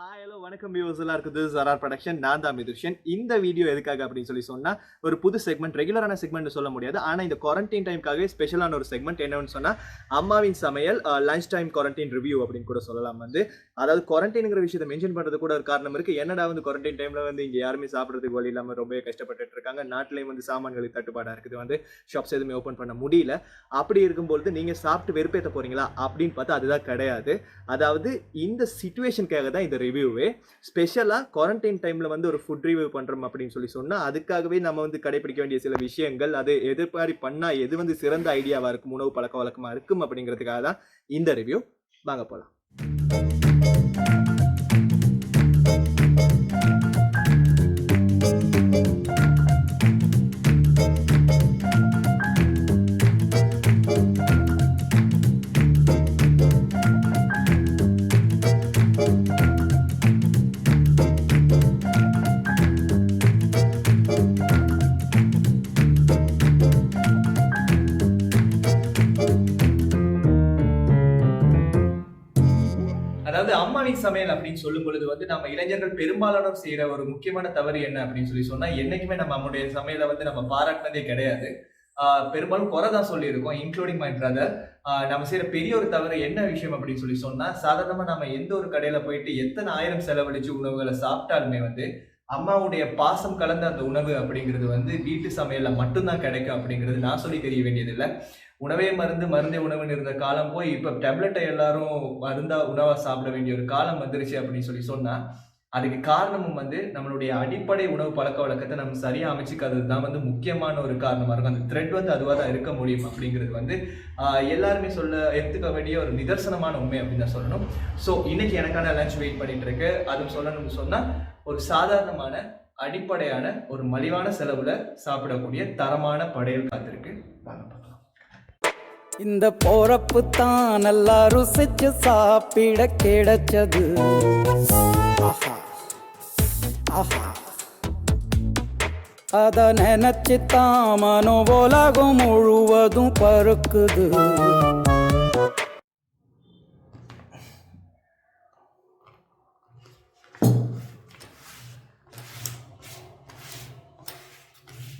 Hi hello வணக்கம் viewers எல்லாருக்கும் this ARARproduction. நான் தான் மிதுர்ஷன். இந்த வீடியோ எதுக்காக அப்படின்னு சொல்லி சொன்னா ஒரு புது செக்மெண்ட், ரெகுலரான செக்மெண்ட் சொல்ல முடியாது, ஆனா இந்த குவாரண்டைன் டைம்காகவே ஸ்பெஷலான ஒரு செக்மெண்ட். என்னன்னு சொன்னா அம்மாவின் சமையல் லஞ்ச் டைம் குவாரண்டைன் ரிவ்யூ அப்படின்னு கூட சொல்லலாம். அதாவது குவாரண்டைனுங்கிற விஷயத்தை மென்ஷன் பண்றது கூட ஒரு காரணம் இருக்கு. என்னடா குவாரண்டைன் டைம்ல இங்க யாருமே சாப்பிட்றதுக்கு வழி இல்லாம ரொம்ப கஷ்டப்பட்டு இருக்காங்க. நாட்டிலையும் சாமான்களுக்கு தட்டுப்பாடா இருக்குது. ஷாப்ஸ் எதுவுமே ஓப்பன் பண்ண முடியல. அப்படி இருக்கும்போது நீங்க சாப்பிட்டு வெறுப்பேற்ற போறீங்களா அப்படின்னு பார்த்தா அதுதான் கிடையாது. அதாவது இந்த சிச்சுவேஷனுக்காக தான் இந்த ரிவ்யூவே. ஸ்பெஷலாக குவாரண்டைன் டைமில் ஒரு ஃபுட் ரிவ்யூ பண்ணுறோம் அப்படின்னு சொல்லி சொன்னால் அதுக்காகவே நம்ம கடைபிடிக்க வேண்டிய சில விஷயங்கள், அது எதிர்பாரி பண்ணால் எது சிறந்த ஐடியாவாக இருக்கும், உணவு பழக்க வழக்கமாக இருக்கும் அப்படிங்கிறதுக்காக தான் இந்த ரிவ்யூ. வாங்க போகலாம். அதாவது அம்மாவின் சமையல் அப்படின்னு சொல்லும் பொழுது நம்ம இளைஞர்கள் பெரும்பாலானோர் செய்யற ஒரு முக்கியமான தவறு என்ன அப்படின்னு சொல்லி சொன்னா, என்னைக்குமே நம்ம நம்முடைய சமையலை நம்ம பாராட்டினதே கிடையாது. பெரும்பாலும் குறை தான் சொல்லியிருக்கோம், இன்க்ளூடிங் மை பிரதர். நம்ம செய்யற பெரிய ஒரு தவறு என்ன விஷயம் அப்படின்னு சொல்லி சொன்னா, சாதாரணமா நம்ம எந்த ஒரு கடையில போயிட்டு எத்தனை ஆயிரம் செலவழிச்சு உணவுகளை சாப்பிட்டாலுமே அம்மாவுடைய பாசம் கலந்த அந்த உணவு அப்படிங்கிறது வீட்டு சமையல்ல மட்டும்தான் கிடைக்கும் அப்படிங்கிறது நான் சொல்லி தெரிய வேண்டியதில்லை. உணவே மருந்து, மருந்தே உணவுன்னு இருந்த காலம் போய் இப்போ டேப்லெட்டை எல்லாரும் மருந்தா உணவா சாப்பிட வேண்டிய ஒரு காலம் வந்துருச்சு அப்படின்னு சொல்லி சொன்னா, அதுக்கு காரணமும் நம்மளுடைய அடிப்படை உணவு பழக்க வழக்கத்தை நம்ம சரியா அமைச்சிக்காதது தான் முக்கியமான ஒரு காரணமா இருக்கும். அந்த த்ரெட் அதுவாக தான் இருக்க முடியும் அப்படிங்கிறது எல்லாருமே எடுத்துக்க வேண்டிய ஒரு நிதர்சனமான உண்மை அப்படின்னு தான் சொல்லணும். ஸோ இன்னைக்கு எனக்கான லஞ்ச் வெயிட் பண்ணிட்டு இருக்கு. அதுவும் சொல்லணும்னு சொன்னா, ஒரு சாதாரணமான அடிப்படையான ஒரு மலிவான செலவுல சாப்பிடக்கூடிய தரமான படையல் காத்திருக்கு. இந்த போறப்பு தான் நல்லா ருசிச்சு சாப்பிட கிடைச்சது. அத நினைச்சுத்தான் மனோ உலகம் முழுவதும் பருக்குது.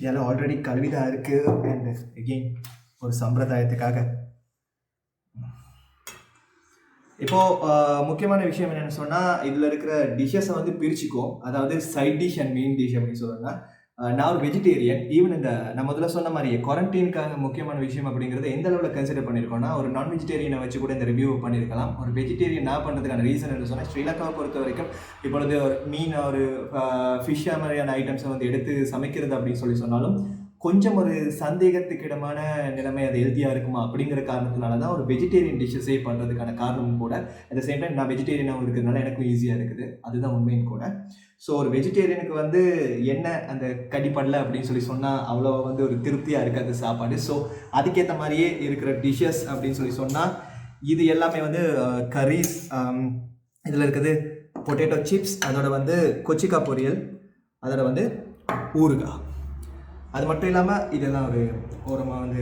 இதெல்லாம் ஆல்ரெடி கல்விதான் இருக்கு. அண்ட் எகெயின் ஒரு சம்பிரதாயத்துக்காக இப்போ முக்கியமான விஷயம் என்னன்னு சொன்னா, இதுல இருக்கிற டிஷ்ஷஸை பிரிச்சுக்கும். அதாவது side dish and main dish அப்படின்னு சொல்லுவாங்க. நான் ஒரு வெஜிடேரியன். ஈவன் இந்த நான் முதல்ல சொன்ன மாதிரி குவாரண்டைனுக்காக முக்கியமான விஷயம் அப்படிங்கிறது எந்த அளவில் கன்சிடர் பண்ணியிருக்கோம்னா, ஒரு நான் வெஜிடேரியனை வச்சு கூட இந்த ரிவ்யூ பண்ணியிருக்கலாம். ஒரு வெஜிடேரியன் நான் பண்ணுறதுக்கான ரீசன் என்று சொன்னால், ஸ்ரீலங்காவை பொறுத்த வரைக்கும் இப்பொழுது ஒரு மீன், ஒரு ஃபிஷ் மாதிரியான ஐட்டம்ஸை எடுத்து சமைக்கிறது அப்படின்னு சொன்னாலும் கொஞ்சம் ஒரு சந்தேகத்துக்கிடமான நிலைமை, அது ஹெல்த்தியாக இருக்குமா அப்படிங்கிற காரணத்தினால தான் ஒரு வெஜிடேரியன் டிஷ்ஷஸே பண்ணுறதுக்கான காரணமும் கூட. அட் த சேம் டைம் நான் வெஜிடேரியனாகவும் இருக்கிறதுனால எனக்கும் ஈஸியாக இருக்குது. அதுதான் உண்மையும் கூட. ஸோ ஒரு வெஜிடேரியனுக்கு என்ன அந்த கடிப்படலை அப்படின்னு சொன்னால் அவ்வளோ ஒரு திருப்தியாக இருக்காது சாப்பாடு. ஸோ அதுக்கேற்ற மாதிரியே இருக்கிற டிஷ்ஷஸ் அப்படின்னு சொன்னால் இது எல்லாமே கரீஸ், இதில் இருக்குது பொட்டேட்டோ சிப்ஸ், அதோட கொச்சிக்காய் பொரியல், அதோட ஊறுகாய். அது மட்டும் இல்லாமல் இதெல்லாம் ஒரு ஓரமாக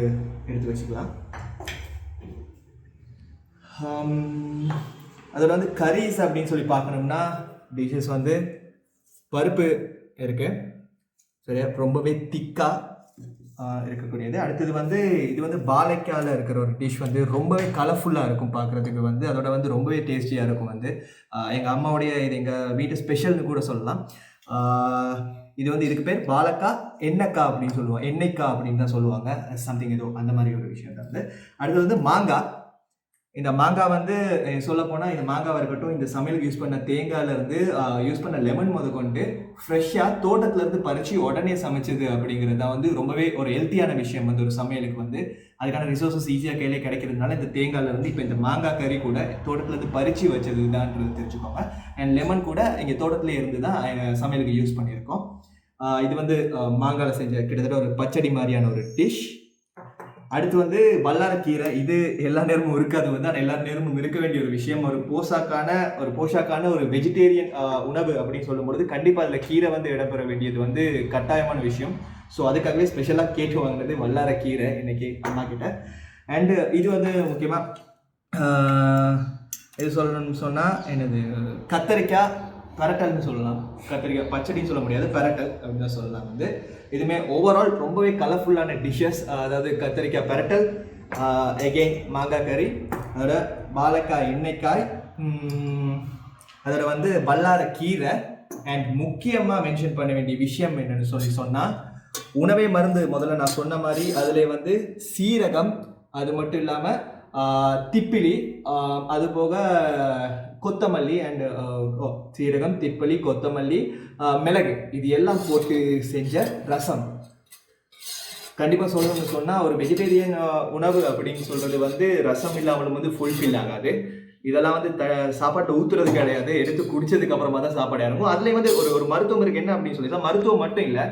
எடுத்து வச்சுக்கலாம். அதோட கரீஸ் அப்படின்னு சொல்லி பார்க்கணும்னா டிஷ்ஷஸ் பருப்பு இருக்குது, சரியா, ரொம்பவே திக்காக இருக்கக்கூடியது. அடுத்தது இது பாலைக்காயில் இருக்கிற ஒரு டிஷ் ரொம்பவே கலர்ஃபுல்லாக இருக்கும் பார்க்குறதுக்கு. அதோட ரொம்பவே டேஸ்டியாக இருக்கும். எங்கள் அம்மாவுடைய இது எங்கள் வீட்டு ஸ்பெஷல்னு கூட சொல்லலாம். இது இதுக்கு பேர் பாலக்காய் எண்ணெய்க்காய் அப்படின்னு சொல்லுவாங்க, எண்ணெய்க்காய் அப்படின்னு தான் சொல்லுவாங்க, சம்திங் ஏதோ அந்த மாதிரி ஒரு விஷயம் தான். அடுத்தது மாங்காய். இந்த மாங்காய் சொல்ல போனால் இந்த மாங்காவாக இருக்கட்டும், இந்த சமையலுக்கு யூஸ் பண்ண தேங்காயிலேருந்து யூஸ் பண்ண லெமன் கொண்டு ஃப்ரெஷ்ஷாக தோட்டத்துலேருந்து பறித்து உடனே சமைச்சது அப்படிங்கிறது தான் ரொம்பவே ஒரு ஹெல்த்தியான விஷயம். ஒரு சமையலுக்கு அதுக்கான ரிசோர்ஸஸ் ஈஸியாக கையிலே கிடைக்கிறதுனால இந்த தேங்காயிலேருந்து இப்போ இந்த மாங்காய் கறி கூட தோட்டத்துலேருந்து பறித்து வச்சது தான்ன்றது தெரிஞ்சுக்கோங்க. அண்ட் லெமன் கூட இங்கே தோட்டத்துலேயே இருந்து தான் சமையலுக்கு யூஸ் பண்ணியிருக்கோம். இது மாங்காயில் செஞ்ச கிட்டத்தட்ட ஒரு பச்சடி மாதிரியான ஒரு டிஷ். அடுத்து வல்லாரக்கீரை. இது எல்லா நேரமும் இருக்காது, ஆனால் எல்லா நேரமும் இருக்க வேண்டிய ஒரு விஷயம். ஒரு போஷாக்கான ஒரு வெஜிடேரியன் உணவு அப்படின்னு சொல்லும்பொழுது கண்டிப்பாக அதில் கீரை இடம்பெற வேண்டியது கட்டாயமான விஷயம். ஸோ அதுக்காகவே ஸ்பெஷலாக கேட்டு வாங்கினது வல்லாரக்கீரை இன்னைக்கு அம்மா கிட்ட. அண்டு இது முக்கியமாக இது சொல்லணும்னு சொன்னால் என்னது கத்தரிக்காய் பெரட்டல்னு சொல்லலாம், கத்திரிக்காய் பச்சடின்னு சொல்ல முடியாது, பெரட்டல் அப்படின்னு தான் சொல்லலாம். வந்து இதுவுமே ஓவரால் ரொம்பவே கலர்ஃபுல்லான டிஷ்ஷஸ். அதாவது கத்திரிக்காய் பெரட்டல், எகெயின் மாங்காய் கறி, அதோட வாழைக்காய் எண்ணெய்க்காய், அதோட வந்து வல்லார கீரை, அண்ட் முக்கியமாக மென்ஷன் பண்ண வேண்டிய விஷயம் என்னன்னு சொன்னால் உணவே மருந்து. முதல்ல நான் சொன்ன மாதிரி அதில் வந்து சீரகம், அது மட்டும் இல்லாமல் திப்பிலி, அது போக கொத்தமல்லி அண்ட் சீரகம், திப்பிலி, கொத்தமல்லி, மிளகு, இது எல்லாம் போட்டு செஞ்ச ரசம். கண்டிப்பாக சொல்லணும்னு சொன்னால் ஒரு வெஜிடேரியன் உணவு அப்படின்னு சொல்கிறது வந்து ரசம் இல்லாமலும் வந்து ஃபுல்ஃபில் ஆகாது. இதெல்லாம் வந்து சாப்பாட்டை ஊற்றுறது கிடையாது, எடுத்து குடிச்சதுக்கு அப்புறமா தான் சாப்பாடு இறங்கும். அதுலேயும் வந்து ஒரு மருத்துவம் இருக்குது. என்ன அப்படின்னு சொல்லி மருத்துவம் மட்டும் இல்லை,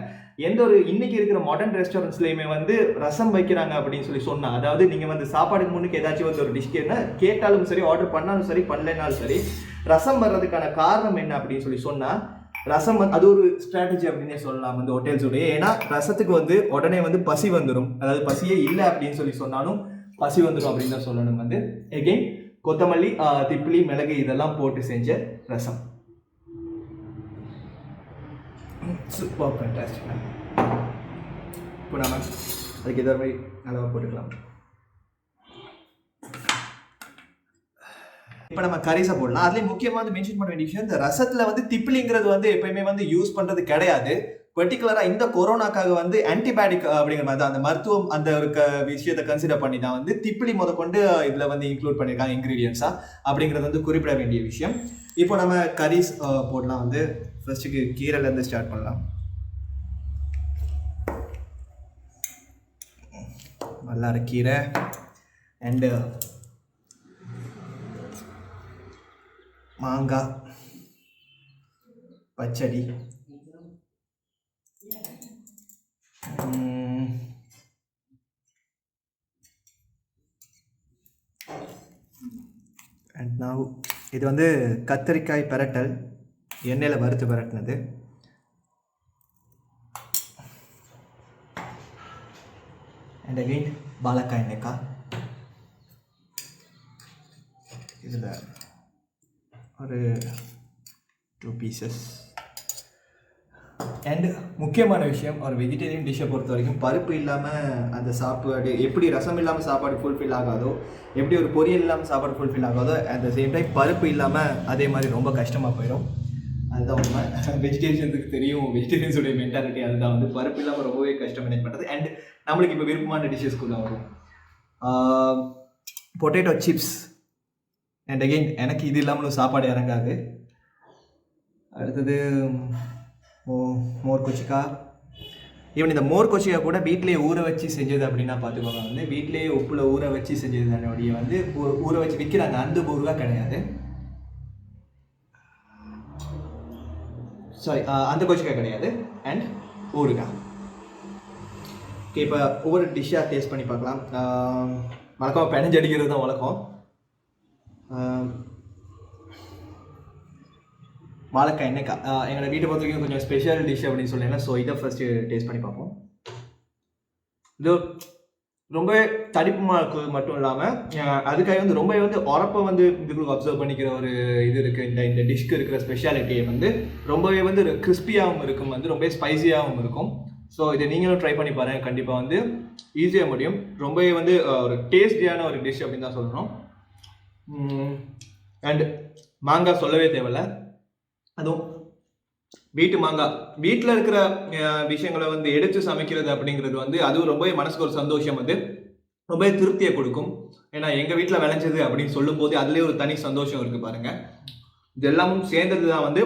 எந்த ஒரு இன்னைக்கு இருக்கிற மாடர்ன் ரெஸ்டாரண்ட்ஸ்லையுமே வந்து ரசம் வைக்கிறாங்க அப்படின்னு சொல்லி சொன்னால், அதாவது நீங்கள் வந்து சாப்பாடுக்கு முன்னுக்கு ஏதாச்சும் வந்து ஒரு டிஷ் கேட்டாலும் சரி, ஆர்டர் பண்ணாலும் சரி, பண்ணலைனாலும் சரி, ரசம் வர்றதுக்கான காரணம் என்ன அப்படின்னு சொல்லி சொன்னால் ரசம் அது ஒரு ஸ்ட்ராட்டஜி அப்படின்னே சொல்லலாம் வந்து ஹோட்டல்ஸுடைய. ஏன்னா ரசத்துக்கு வந்து உடனே வந்து பசி வந்துடும், அதாவது பசியே இல்லை அப்படின்னு சொல்லி சொன்னாலும் பசி வந்துடும் அப்படின்னு தான் சொல்லணும். வந்து எகெயின் கொத்தமல்லி, திப்பிலி, மிளகு இதெல்லாம் போட்டு செஞ்ச ரசம். Super fantastic. இப்போ நம்ம அதுக்கு எதாவது மாதிரி அளவாக போட்டுக்கலாம். இப்போ நம்ம கரிசை போடலாம். அதுலேயும் முக்கியமாக வந்து மென்ஷன் பண்ண வேண்டிய விஷயம், இந்த ரசத்தில் வந்து திப்பிலிங்கிறது வந்து எப்பயுமே வந்து யூஸ் பண்ணுறது கிடையாது. பர்டிகுலராக இந்த கொரோனாக்காக வந்து ஆன்டிபயோட்டிக் அப்படிங்கிற மாதிரி தான், அந்த மருத்துவம் அந்த ஒரு விஷயத்தை கன்சிடர் பண்ணி தான் வந்து திப்பிலி கொண்டு இதில் வந்து இன்க்ளூட் பண்ணியிருக்காங்க இன்க்ரீடியன்ஸாக, அப்படிங்கிறது வந்து குறிப்பிட வேண்டிய விஷயம். இப்போ நம்ம கரீஸ் போடலாம். வந்து ஃபர்ஸ்ட்டுக்கு கீரைலேருந்து ஸ்டார்ட் பண்ணலாம். வல்லார கீரை அண்டு மாங்காய் பச்சடி, அண்ட் now இது வந்து கத்திரிக்காய் பெரட்டல், எண்ணெயில் வறுத்து பெரட்டினது. அண்ட் அகெயின் வாழைக்காய் எண்ணெய்க்காய். இதில் ஒரு 2 பீசஸ். அண்ட் முக்கியமான விஷயம், ஒரு வெஜிடேரியன் டிஷ்ஷை பொறுத்த வரைக்கும் பருப்பு இல்லாமல் அந்த சாப்பாடு எப்படி ரசம் இல்லாமல் சாப்பாடு ஃபுல்ஃபில் ஆகாதோ, எப்படி ஒரு பொரியல் இல்லாமல் சாப்பாடு ஃபுல்ஃபில் ஆகாதோ, அட் த சேம் டைம் பருப்பு இல்லாமல் அதே மாதிரி ரொம்ப கஷ்டமாக போயிடும். அதுதான் உண்மை. வெஜிடேரியன்ஸுக்கு தெரியும், வெஜிடேரியன்ஸுடைய மென்டாலிட்டி அதுதான். வந்து பருப்பு இல்லாமல் ரொம்பவே கஷ்டம் மேனேஜ் பண்ணுறது. அண்ட் நம்மளுக்கு இப்போ விருப்பமான டிஷ்ஷஸ்க்குள்ளே வரும் பொட்டேட்டோ சிப்ஸ். அண்ட் அகெயின் எனக்கு இது இல்லாமலும் சாப்பாடு இறங்காது. அடுத்தது மோர் கொச்சிக்காய். ஈவன் இந்த மோர் கொச்சிக்காய் கூட வீட்டிலேயே ஊற வச்சு செஞ்சது அப்படின்னா பார்த்துக்கோங்க. வந்து வீட்டிலேயே உப்பில் ஊற வச்சு செஞ்சது தானே வந்து ஊற வச்சு விற்கிறாங்க, அந்த ஊறுகாய் கிடையாது. சாரி, அந்த கொச்சிக்காய் கிடையாது. அண்ட் ஊறுகாய். ஓகே, இப்போ ஒவ்வொரு டிஷ்ஷாக டேஸ்ட் பண்ணி பார்க்கலாம். வழக்கம் பெனஞ்சு அடிக்கிறது தான் வழக்கம். வாழைக்காய் எண்ணெய்க்காய் எங்களோட வீட்டை பொறுத்த வரைக்கும் கொஞ்சம் ஸ்பெஷல் டிஷ் அப்படின்னு சொல்லிங்கன்னா, ஸோ இதை ஃபர்ஸ்ட்டு டேஸ்ட் பண்ணி பார்ப்போம். இது ரொம்பவே தடிப்புமாக இருக்குது மட்டும் இல்லாமல் அதுக்காக வந்து ரொம்ப வந்து உரப்பை வந்து இதுக்குள்ள அப்சர்வ் பண்ணிக்கிற ஒரு இது இருக்குது. இந்த டிஷ்க்கு இருக்கிற ஸ்பெஷாலிட்டியை வந்து ரொம்பவே வந்து கிறிஸ்பியாகவும் இருக்கும், வந்து ரொம்ப ஸ்பைசியாகவும் இருக்கும். ஸோ இதை நீங்களும் ட்ரை பண்ணி பாருங்கள், கண்டிப்பாக வந்து ஈஸியாக முடியும். ரொம்பவே வந்து ஒரு டேஸ்டியான ஒரு டிஷ் அப்படின்னு தான் சொல்லணும். அண்ட் மாங்காய் சொல்லவே தேவையில்லை, அதுவும் வீட்டு மாங்காய். வீட்டில் இருக்கிற விஷயங்களை வந்து எடுத்து சமைக்கிறது அப்படிங்கிறது வந்து அதுவும் ரொம்பவே மனசுக்கு ஒரு சந்தோஷம், வந்து ரொம்பவே திருப்தியை கொடுக்கும். ஏன்னா எங்கள் வீட்டில் விளைஞ்சது அப்படின்னு சொல்லும் போது அதுலேயே ஒரு தனி சந்தோஷம் இருக்குது பாருங்கள். இது எல்லாமும் சேர்ந்தது தான் வந்து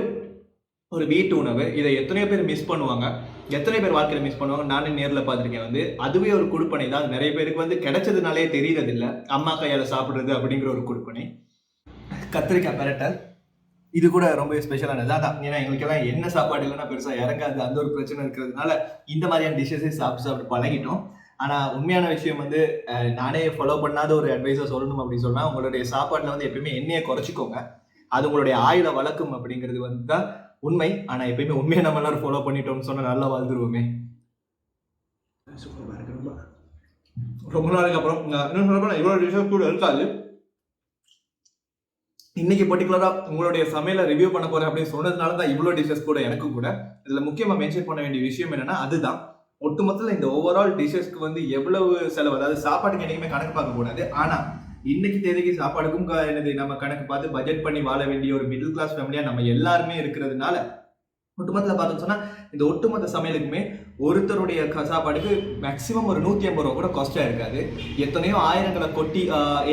ஒரு வீட்டு உணவு. இதை எத்தனையோ பேர் மிஸ் பண்ணுவாங்க, எத்தனை பேர் வாழ்க்கையில் மிஸ் பண்ணுவாங்க. நானே நேரில் பார்த்துருக்கேன். வந்து அதுவே ஒரு கொடுப்பனை தான். நிறைய பேருக்கு வந்து கிடைச்சதுனாலே தெரியறதில்லை, அம்மா கையால் சாப்பிட்றது அப்படிங்கிற ஒரு கொடுப்பனை. கத்திரிக்காய் பெரட்டல் இது கூட ரொம்ப ஸ்பெஷலானது அதான். ஏன்னா எங்களுக்கெல்லாம் என்ன சாப்பாடு இல்லைன்னா பெருசாக இறங்காது, அந்த ஒரு பிரச்சனை இருக்கிறதுனால இந்த மாதிரியான டிஷ்ஷஸே சாப்பிட்டு பழகிட்டோம். ஆனால் உண்மையான விஷயம் வந்து நானே ஃபாலோ பண்ணாத ஒரு அட்வைஸாக சொல்லணும் அப்படின்னு சொன்னால், உங்களுடைய சாப்பாட்டில் வந்து எப்பயுமே எண்ணெயை குறைச்சிக்கோங்க, அது உங்களுடைய ஆயுளை வளர்க்கும் அப்படிங்கிறது வந்து தான் உண்மை. ஆனால் எப்பயுமே உண்மையை நம்ம எல்லாரும் ஃபாலோ பண்ணிட்டோம்னு சொன்னால் நல்லா வாழ்ந்துருவோமே. சூப்பராக இருக்கு. ரொம்ப நாளுக்கு அப்புறம் இன்னும் சொல்லப்போனால் இவ்வளோ டிஷ்ஷஸ் கூட இருக்காது. இன்னைக்கு பர்டிகுலராக உங்களுடைய சமையலை ரிவ்யூ பண்ண போறேன் அப்படின்னு சொன்னதுனால தான் இவ்வளோ டிஷஸ் கூட எனக்கு கூட இதில் முக்கியமாக மென்ஷன் பண்ண வேண்டிய விஷயம் என்னன்னா அதுதான் ஒட்டுமொத்தத்தில் இந்த ஓவரால் டிஷஸ்க்கு வந்து எவ்வளவு செலவு, அதாவது சாப்பாட்டுக்கு என்னைக்குமே கணக்கு பார்க்க கூடாது. ஆனால் இன்னைக்கு தேதிக்கு சாப்பாடுக்கும் என்னது நம்ம கணக்கு பார்த்து பட்ஜெட் பண்ணி வாழ வேண்டிய ஒரு மிடில் கிளாஸ் ஃபேமிலியா நம்ம எல்லாருமே இருக்கிறதுனால ஒட்டுமொத்தத்தில் பார்த்தோம்னு சொன்னா இந்த ஒட்டுமொத்த சமையலுக்குமே ஒருத்தருடைய சாப்பாடுக்கு மேக்ஸிமம் ஒரு 150 ரூபா கூட காஸ்டா இருக்காது. எத்தனையோ ஆயிரங்களை கொட்டி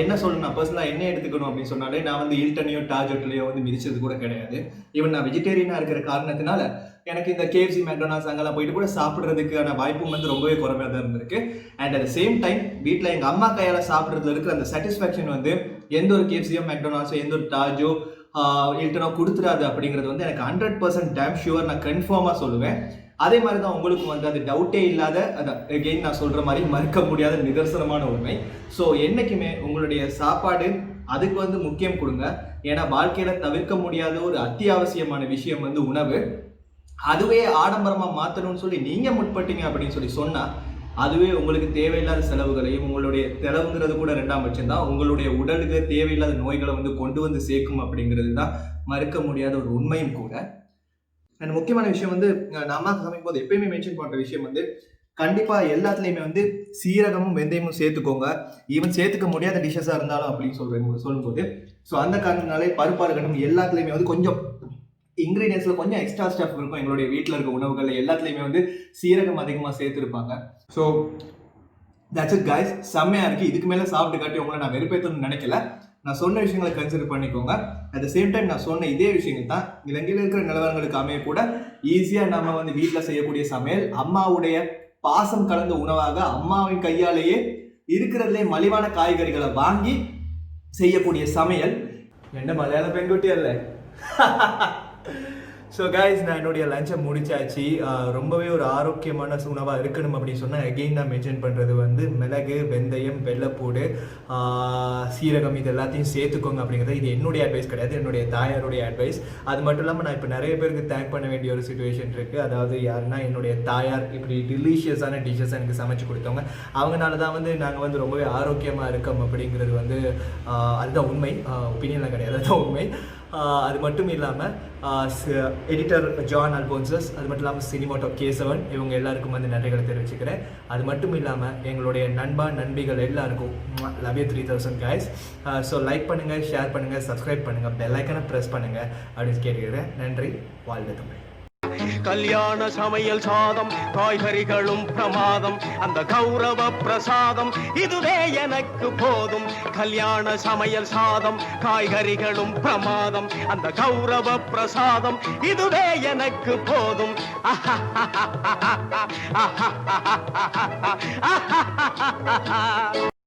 என்ன சொல்லணும், நான் பர்சனலாக என்ன எடுத்துக்கணும் அப்படின்னு சொன்னாலே நான் வந்து ஹில்டனையோ டார்ஜ் ஹோட்டலையோ வந்து மிதிச்சது கூட கிடையாது. ஈவன் நான் வெஜிடேரியனா இருக்கிற காரணத்தினால எனக்கு இந்த KFC மெக்டொனால்ட்ஸ் அங்கெல்லாம் போயிட்டு கூட சாப்பிட்றதுக்கான வாய்ப்பும் வந்து ரொம்பவே குறைவாக தான் இருந்திருக்கு. அண்ட் அட் சேம் டைம் வீட்டில் எங்கள் அம்மா கையால் சாப்பிட்றதுல இருக்கிற அந்த சாட்டிஸ்ஃபேக்ஷன் வந்து எந்த ஒரு KFCயோ மெக்டொனால்ட்ஸோ எந்த ஒரு டார்ஜோ ஹில்டனோ கொடுத்துடாது அப்படிங்கிறது வந்து எனக்கு 100% டேம் ஷுவர், நான் கன்ஃபார்மாக சொல்லுவேன். அதே மாதிரி தான் உங்களுக்கு வந்து அது டவுட்டே இல்லாத, அதான் எகெயின் நான் சொல்கிற மாதிரி மறுக்க முடியாத நிதர்சனமான உண்மை. ஸோ என்றைக்குமே உங்களுடைய சாப்பாடு அதுக்கு வந்து முக்கியம் கொடுங்க. ஏன்னா வாழ்க்கையில் தவிர்க்க முடியாத ஒரு அத்தியாவசியமான விஷயம் வந்து உணவு. அதுவே ஆடம்பரமாக மாற்றணும்னு சொல்லி நீங்கள் முற்பட்டீங்க அப்படின்னு சொல்லி சொன்னால் அதுவே உங்களுக்கு தேவையில்லாத செலவுகளையும், உங்களுடைய செலவுங்கிறது கூட 2ஆம் பட்சம் தான், உங்களுடைய உடலுக்கு தேவையில்லாத நோய்களை வந்து கொண்டு வந்து சேர்க்கும் அப்படிங்கிறது தான் மறுக்க முடியாத ஒரு உண்மையும் கூட. அண்ட் முக்கியமான விஷயம் வந்து நம்ம சமைக்கும் போது எப்பயுமே மென்ஷன் பண்ணுற விஷயம் வந்து கண்டிப்பாக எல்லாத்துலேயுமே வந்து சீரகமும் வெந்தயமும் சேர்த்துக்கோங்க. ஈவன் சேர்த்துக்க முடியாத டிஷ்ஷஸாக இருந்தாலும் அப்படின்னு சொல்லும்போது ஸோ அந்த காரணத்தினாலே பருப்பாக இருக்கட்டும் எல்லாத்துலேயுமே வந்து கொஞ்சம் இன்க்ரீடியன்ஸில் கொஞ்சம் எக்ஸ்ட்ரா ஸ்டஃப் இருக்கும். எங்களுடைய வீட்டில் இருக்க உணவுகளில் எல்லாத்துலேயுமே வந்து சீரகம் அதிகமாக சேர்த்துருப்பாங்க. ஸோ தட்ஸ் இட் கைஸ், செம்மையாக இருக்குது. இதுக்கு மேலே சாப்பிட்டு காட்டி உங்களை நான் வெறுப்பேற்றணும்னு நினைக்கல. நான் சொன்ன விஷயங்களை கன்சிடர் பண்ணிக்கோங்க. அட் த சேம் டைம் நான் சொன்ன இதே விஷயங்கள் தான் இலங்கையில் இருக்கிற நிலவரங்களுக்கு அமைய கூட ஈஸியாக நம்ம வந்து வீட்டில் செய்யக்கூடிய சமையல், அம்மாவுடைய பாசம் கலந்த உணவாக அம்மாவின் கையாலேயே இருக்கிறதுலே மலிவான காய்கறிகளை வாங்கி செய்யக்கூடிய சமையல். என்ன மலையாள பெண்குட்டி அல்ல. ஸோ கைஸ், நான் என்னுடைய லஞ்சை முடிச்சாச்சு. ரொம்பவே ஒரு ஆரோக்கியமான உணவாக இருக்கணும் அப்படின்னு சொன்னால் எகெயின் நான் மென்ஷன் பண்ணுறது வந்து மிளகு, வெந்தயம், வெள்ளைப்பூடு, சீரகம் இது எல்லாத்தையும் சேர்த்துக்கோங்க அப்படிங்கிறது. இது என்னுடைய அட்வைஸ் கிடையாது, என்னுடைய தாயாருடைய அட்வைஸ். அது மட்டும் இல்லாமல் நான் இப்போ நிறைய பேருக்கு தேங்க் பண்ண வேண்டிய ஒரு சுச்சுவேஷன் இருக்குது. அதாவது யாருன்னா என்னுடைய தாயார் இப்படி டெலிஷியஸான டிஷ்ஷஸ் எனக்கு சமைச்சு கொடுத்தவங்க. அவங்கனால தான் வந்து நாங்கள் வந்து ரொம்பவே ஆரோக்கியமாக இருக்கோம் அப்படிங்கிறது வந்து அதுதான் உண்மை, ஒப்பீனியன்லாம் கிடையாது, அதுதான் உண்மை. அது மட்டும் இல்லாமல் எடிட்டர் ஜான் அல்போன்சஸ், அது மட்டும் இல்லாமல் சினிமாட்டோ கேசவன், இவங்க எல்லாருக்கும் வந்து நன்றிகளை தெரிவிச்சுக்கிறேன். அது மட்டும் இல்லாமல் எங்களுடைய நண்பிகள் எல்லாருக்கும் love you 3000 guys. So like பண்ணுங்கள், ஷேர் பண்ணுங்கள், சப்ஸ்கிரைப் பண்ணுங்கள், பெல் ஐக்கனை ப்ரெஸ் பண்ணுங்கள் அப்படின்னு கேட்டுக்கிறேன். நன்றி. வாழ்க தமிழ். கல்யாண சமையல் சாதம், காய்கறிகளும் பிரமாதம், அந்த கௌரவ பிரசாதம் இதுவே எனக்கு போதும். கல்யாண சமையல் சாதம், காய்கறிகளும் பிரமாதம், அந்த கௌரவ பிரசாதம் இதுவே எனக்கு போதும்.